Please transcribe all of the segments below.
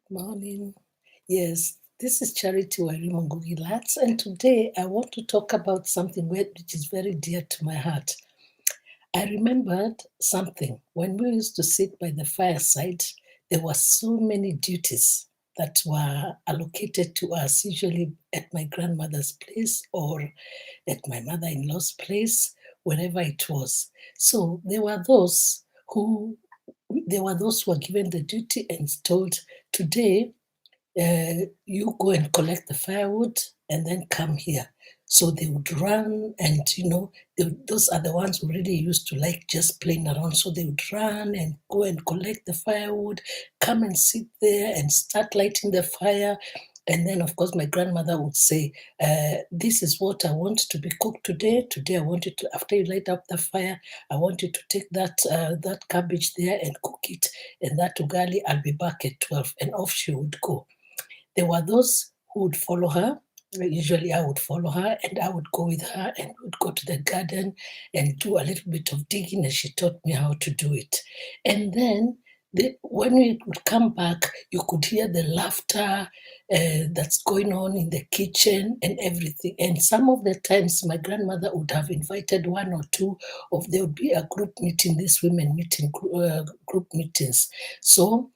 Morning. Yes, this is Charity Wairimu Ngugi-Latz, and today I want to talk about something which is very dear to my heart. I remembered something. When we used to sit by the fireside, there were so many duties that were allocated to us, usually at my grandmother's place or at my mother-in-law's place, wherever it was. So there were those who were given the duty and told, today you go and collect the firewood and then come here. So they would run, and those are the ones who really used to like just playing around. So they would run and go and collect the firewood, come and sit there and start lighting the fire. And then, of course, my grandmother would say, "This is what I want to be cooked today. Today, I want you to, after you light up the fire, I want you to take that cabbage there and cook it, and that ugali. I'll be back at 12." And off she would go. There were those who would follow her. Usually, I would follow her and I would go with her and would go to the garden and do a little bit of digging, and she taught me how to do it. And then when we would come back, you could hear the laughter that's going on in the kitchen and everything. And some of the times, my grandmother would have invited one or two of, there would be a group meeting, these women meeting, group meetings. So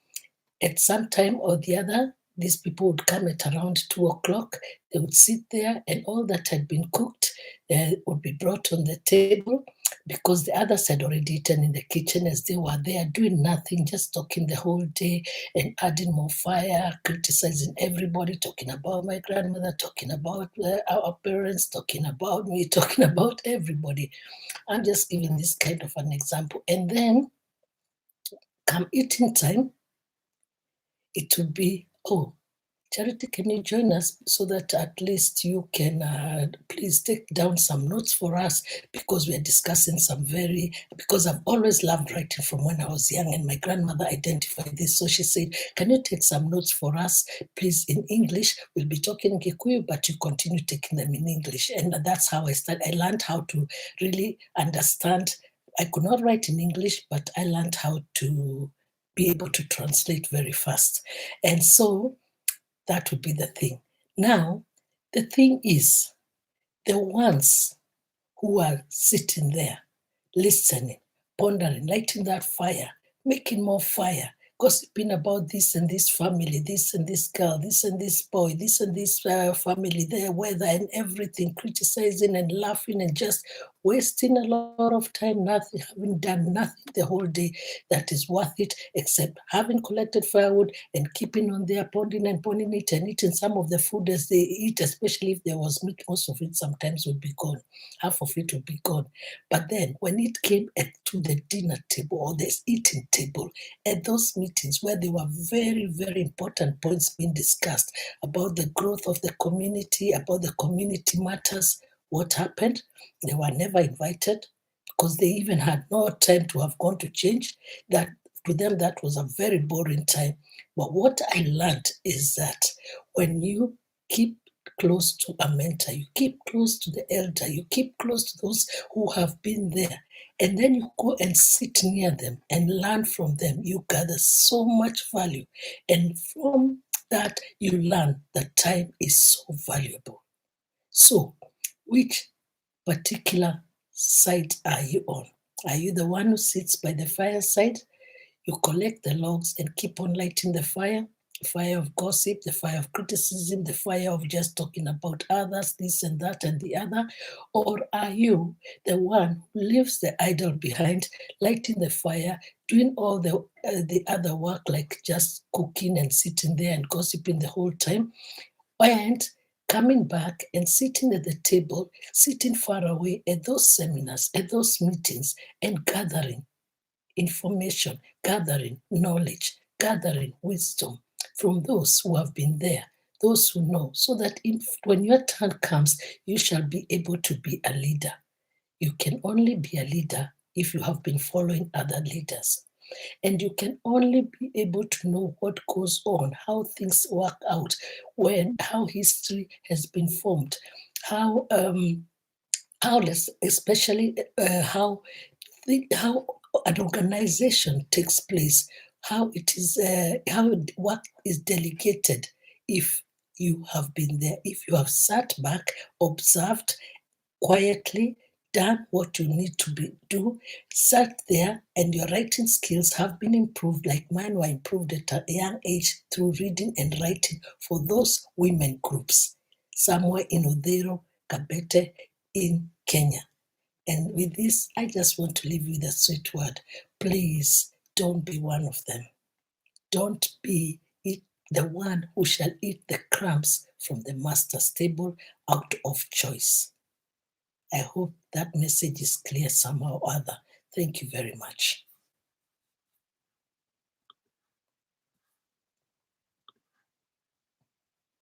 at some time or the other, these people would come at around 2 o'clock. They would sit there, and all that had been cooked would be brought on the table because the others had already eaten in the kitchen as they were there doing nothing, just talking the whole day and adding more fire, criticizing everybody, talking about my grandmother, talking about our parents, talking about me, talking about everybody. I'm just giving this kind of an example. And then come eating time, it would be, oh, Charity, can you join us so that at least you can please take down some notes for us, because we are discussing because I've always loved writing from when I was young, and my grandmother identified this. So she said, can you take some notes for us, please, in English? We'll be talking Gikuyu, but you continue taking them in English. And that's how I started. I learned how to really understand. I could not write in English, but I learned how to be able to translate very fast. And so that would be the thing. Now, the thing is, the ones who are sitting there, listening, pondering, lighting that fire, making more fire, gossiping about this and this family, this and this girl, this and this boy, this and this family, their weather and everything, criticizing and laughing and just wasting a lot of time, nothing, having done nothing the whole day that is worth it, except having collected firewood and keeping on there, ponding it and eating some of the food as they eat, especially if there was meat, most of it sometimes would be gone. Half of it would be gone. But then when it came to the dinner table or the eating table, at those meetings where there were very, very important points being discussed about the growth of the community, about the community matters, what happened? They were never invited because they even had no time to have gone to change. That to them, that was a very boring time. But what I learned is that when you keep close to a mentor, you keep close to the elder, you keep close to those who have been there, and then you go and sit near them and learn from them, you gather so much value. And from that, you learn that time is so valuable. So, which particular side are you on? Are you the one who sits by the fireside? You collect the logs and keep on lighting the fire of gossip, the fire of criticism, the fire of just talking about others, this and that and the other? Or are you the one who leaves the idol behind, lighting the fire, doing all the other work like just cooking and sitting there and gossiping the whole time? And coming back and sitting at the table, sitting far away at those seminars, at those meetings, and gathering information, gathering knowledge, gathering wisdom from those who have been there, those who know, so that when your turn comes, you shall be able to be a leader. You can only be a leader if you have been following other leaders. And you can only be able to know what goes on, how things work out, how history has been formed, how especially how an organization takes place, how it is, what is delegated. If you have been there, if you have sat back, observed quietly, done what you need to do, sat there, and your writing skills have been improved, like mine were improved at a young age through reading and writing for those women groups, somewhere in Odero, Kabete, in Kenya. And with this, I just want to leave you with a sweet word. Please don't be one of them. Don't be the one who shall eat the crumbs from the master's table out of choice. I hope that message is clear somehow or other. Thank you very much.